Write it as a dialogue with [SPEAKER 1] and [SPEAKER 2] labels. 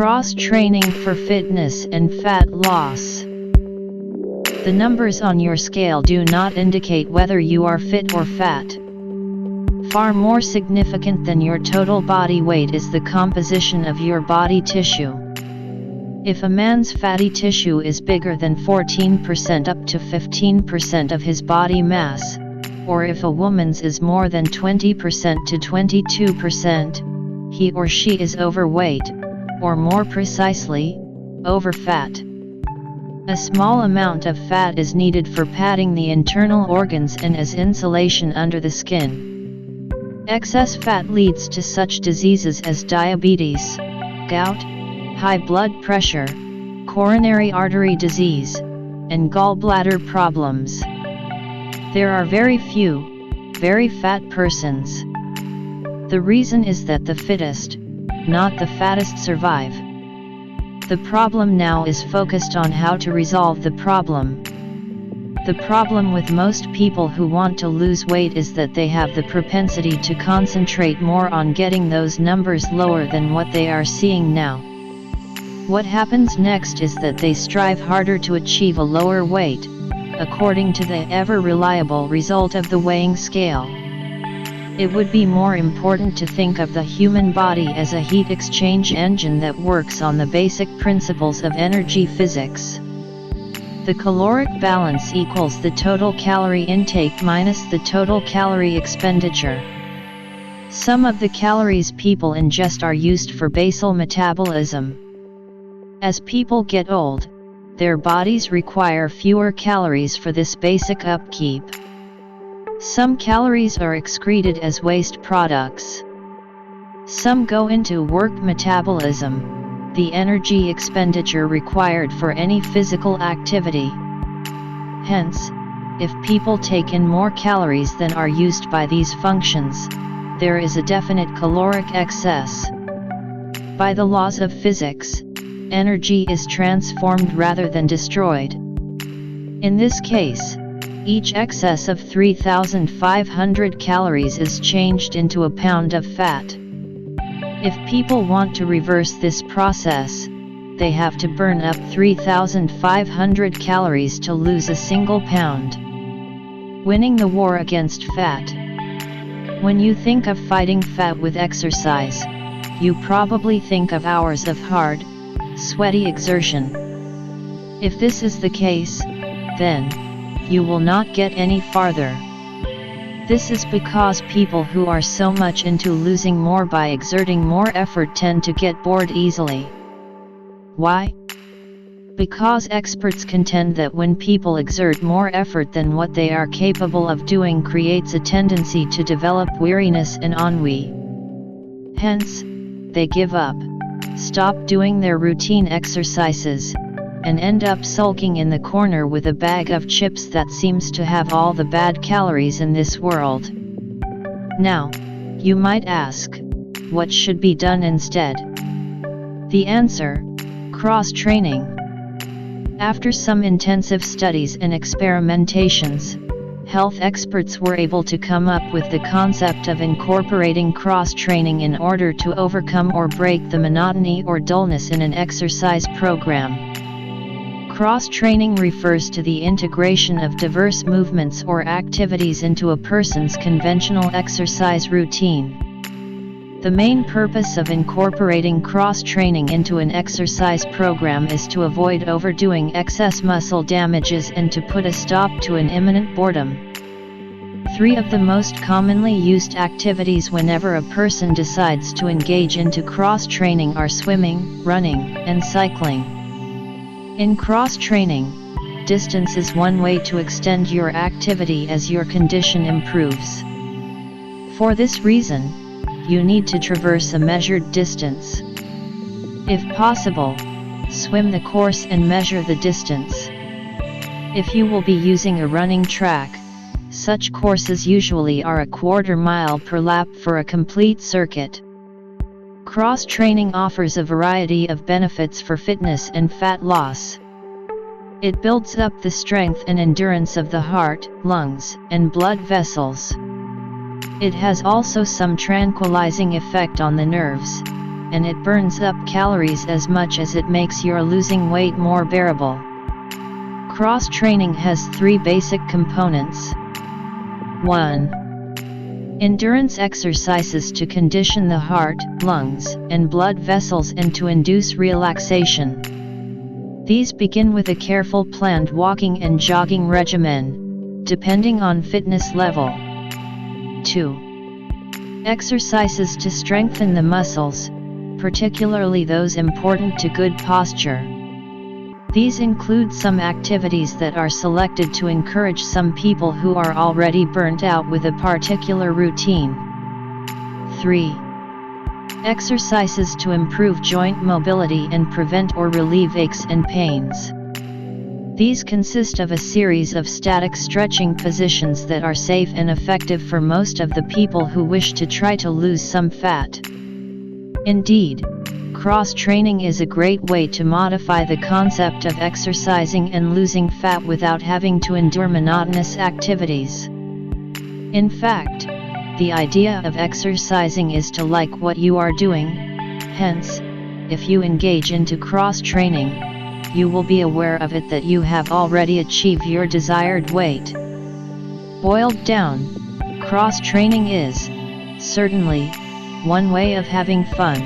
[SPEAKER 1] Cross-training for fitness and fat loss. The numbers on your scale do not indicate whether you are fit or fat. Far more significant than your total body weight is the composition of your body tissue. If a man's fatty tissue is bigger than 14% up to 15% of his body mass, or if a woman's is more than 20% to 22%, he or she is overweight, or more precisely, overfat. A small amount of fat is needed for padding the internal organs and as insulation under the skin. Excess fat leads to such diseases as diabetes, gout, high blood pressure, coronary artery disease, and gallbladder problems. There are very few, very fat persons. The reason is that the fittest, not the fattest, survive. The problem now is focused on how to resolve the problem. The problem with most people who want to lose weight is that they have the propensity to concentrate more on getting those numbers lower than what they are seeing now. What happens next is that they strive harder to achieve a lower weight, according to the ever-reliable result of the weighing scale. It would be more important to think of the human body as a heat exchange engine that works on the basic principles of energy physics. The caloric balance equals the total calorie intake minus the total calorie expenditure. Some of the calories people ingest are used for basal metabolism. As people get old, their bodies require fewer calories for this basic upkeep. Some calories are excreted as waste products. Some go into work metabolism, the energy expenditure required for any physical activity. Hence, if people take in more calories than are used by these functions, there is a definite caloric excess. By the laws of physics, energy is transformed rather than destroyed. In this case, each excess of 3,500 calories is changed into a pound of fat. If people want to reverse this process, they have to burn up 3,500 calories to lose a single pound. Winning the war against fat. When you think of fighting fat with exercise, you probably think of hours of hard, sweaty exertion. If this is the case, then you will not get any farther. This is because people who are so much into losing more by exerting more effort tend to get bored easily. Why? Because experts contend that when people exert more effort than what they are capable of doing creates a tendency to develop weariness and ennui. Hence, they give up, stop doing their routine exercises, and end up sulking in the corner with a bag of chips that seems to have all the bad calories in this world. Now, you might ask, what should be done instead? The answer: cross-training. After some intensive studies and experimentations, health experts were able to come up with the concept of incorporating cross-training in order to overcome or break the monotony or dullness in an exercise program. Cross-training refers to the integration of diverse movements or activities into a person's conventional exercise routine. The main purpose of incorporating cross-training into an exercise program is to avoid overdoing excess muscle damages and to put a stop to an imminent boredom. 3 of the most commonly used activities whenever a person decides to engage into cross-training are swimming, running, and cycling. In cross-training, distance is one way to extend your activity as your condition improves. For this reason, you need to traverse a measured distance. If possible, swim the course and measure the distance. If you will be using a running track, such courses usually are a quarter mile per lap for a complete circuit. Cross-training offers a variety of benefits for fitness and fat loss. It builds up the strength and endurance of the heart, lungs, and blood vessels. It has also some tranquilizing effect on the nerves. and it burns up calories as much as it makes your losing weight more bearable. Cross-training has 3 basic components. 1. Endurance exercises to condition the heart, lungs, and blood vessels and to induce relaxation. These begin with a careful planned walking and jogging regimen, depending on fitness level. 2. Exercises to strengthen the muscles, particularly those important to good posture. These include some activities that are selected to encourage some people who are already burnt out with a particular routine. 3. Exercises to improve joint mobility and prevent or relieve aches and pains. These consist of a series of static stretching positions that are safe and effective for most of the people who wish to try to lose some fat. Indeed, cross-training is a great way to modify the concept of exercising and losing fat without having to endure monotonous activities. In fact, the idea of exercising is to like what you are doing. Hence, if you engage into cross-training, you will be aware of it that you have already achieved your desired weight. Boiled down, cross-training is, certainly, one way of having fun.